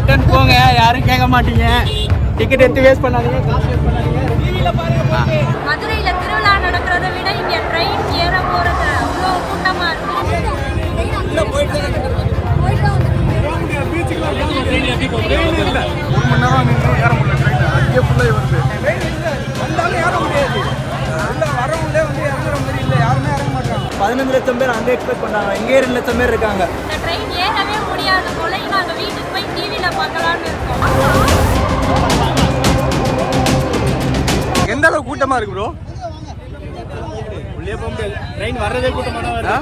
Return போங்க, யாரும் கேட்க மாட்டீங்க. டிக்கெட் எடுத்து வேஸ்ட் பண்ணாதீங்க, காசு வேஸ்ட் பண்ணாதீங்க. டிவில பாருங்க. மதுரையில திருவிழா நடக்கிறத விட இங்க ட்ரெயின் ஏற போறது அவ்வளோ கூட்டமா இருக்கு. பதினஞ்சு லட்சம் பேர் அங்கே எக்ஸ்பெக்ட் பண்ணாங்க, இங்கே 2 லட்சம் பேர் இருக்காங்க. இந்த ட்ரெயின் ஏறவே முடியாது போல, நாங்க வீட்டுக்கு போய் டிவில பார்க்கலாம்னு இருக்கோம். எந்த அளவுக்கு கூட்டமா இருக்கு ப்ரோ? உள்ளே போக முடியாது, ட்ரெயின் வர்றதே கூட்டமா தான் வருது.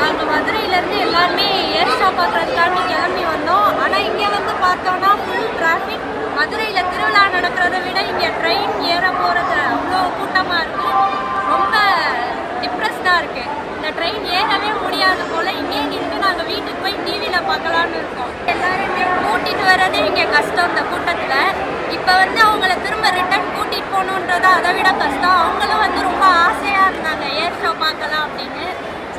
நாங்க மதுரையில இருந்து எல்லாருமே ஏர் ஷோ பார்க்கறதுக்காண்டி கிளம்பி வந்தோம். ஆனா இங்க வந்து பார்த்தோம்னா ஃபுல் டிராஃபிக். மதுரையில திருவிழா நடக்கிறத விட இங்க ட்ரெயின் ஏற போறது அவ்வளோ கூட்டமா இருக்கு. ரொம்ப டிப்ரெஸ்டா இருக்கு. இந்த ட்ரெயின் ஏறவே முடியாது போல, இங்கே நின்று நாங்க வீட்டுக்கு போய் டிவியில பார்க்கலாம்னு இருக்கோம். எல்லாருமே கூட்டிட்டு வர்றதே இங்க கஷ்டம் இந்த கூட்டத்துல. இப்ப வந்து அவங்கள திரும்ப ரிட்டர்ன் கூட்டிட்டு போகணுன்றது அதை விட கஷ்டம். அவங்களும் வந்து ரொம்ப ஆசையா இருந்தாங்க ஏர் ஷோ பார்க்கலாம் அப்படின்னு.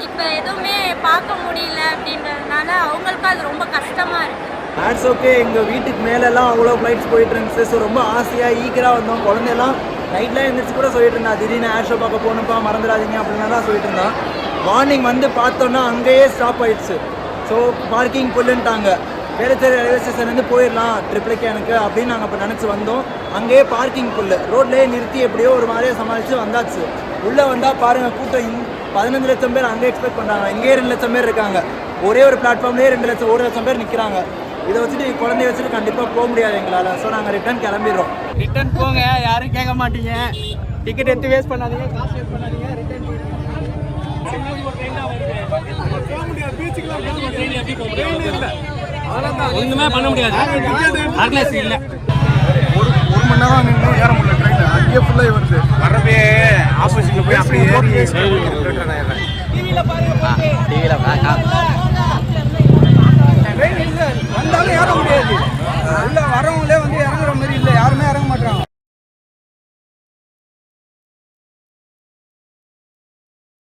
இப்போ எதுவுமே பார்க்க முடியல அப்படின்றதுனால அவங்களுக்கும் அது ரொம்ப கஷ்டமா இருக்கு. ஆட்ஸ் ஓகே, எங்கள் வீட்டுக்கு மேலெல்லாம் அவ்வளோ ஃப்ளைட்ஸ் போயிட்டு இருந்துச்சு. ஸோ ரொம்ப ஆசையாக ஈகராக வந்தோம். குழந்தையெல்லாம் நைட்லாம் எழுந்திரிச்சு கூட சொல்லிட்டு இருந்தா, திடீர்னு ஏர் ஷோ பார்க்க போகணும்ப்பா, மறந்துடாதீங்க அப்படின்னா தான் சொல்லிட்டு இருந்தான். மார்னிங் வந்து பார்த்தோன்னா அங்கேயே ஸ்டாப் ஆயிடுச்சு. ஸோ பார்க்கிங் புல்லுன்ட்டாங்க. வேளச்சேரி ரயில்வே ஸ்டேஷன்லேருந்து போயிடலாம் ட்ரிப்ளிகேனுக்கு அப்படின்னு நாங்கள் இப்போ நினச்சி வந்தோம். அங்கேயே பார்க்கிங் புல்லு ரோட்லேயே நிறுத்தி எப்படியோ ஒரு மாதிரியே சமாளித்து வந்தாச்சு. உள்ளே வந்தால் பாருங்கள் கூட்டம். 15 லட்சம் பேர் அங்கே எக்ஸ்பெக்ட் பண்ணுறாங்க, இங்கே 2 லட்சம் பேர் இருக்காங்க. ஒரே ஒரு பிளாட்ஃபார்ம்லேயே 1 லட்சம் பேர் நிற்கிறாங்க. இதை வச்சுட்டு குழந்தைய வச்சுட்டு கண்டிப்பாக போக முடியாது எங்களால். ஸோ நாங்கள் ரிட்டர்ன் கிளம்பிடுறோம். ரிட்டர்ன் போங்க, யாரும் கேட்க மாட்டீங்க. டிக்கெட் எடுத்து வேஸ்ட் பண்ணாதீங்க, காசு வேஸ்ட் பண்ணாதீங்க. ரிட்டர்ன் ஒண்ணுமே பண்ண முடியாது. ஆர்கனைஸ் இல்ல. ஒரு மணி நேரம் நின்று ஏற முடியல ட்ரெயின். அங்கேயே ஃபுல்லாக வருது. வரவே ஆப்போசிட்ல போய் அப்படியே ஏறி டிவியில் பாருங்க. ட்ரெயின் இல்லை வந்தாலும் ஏற முடியாது. உள்ள வரவங்க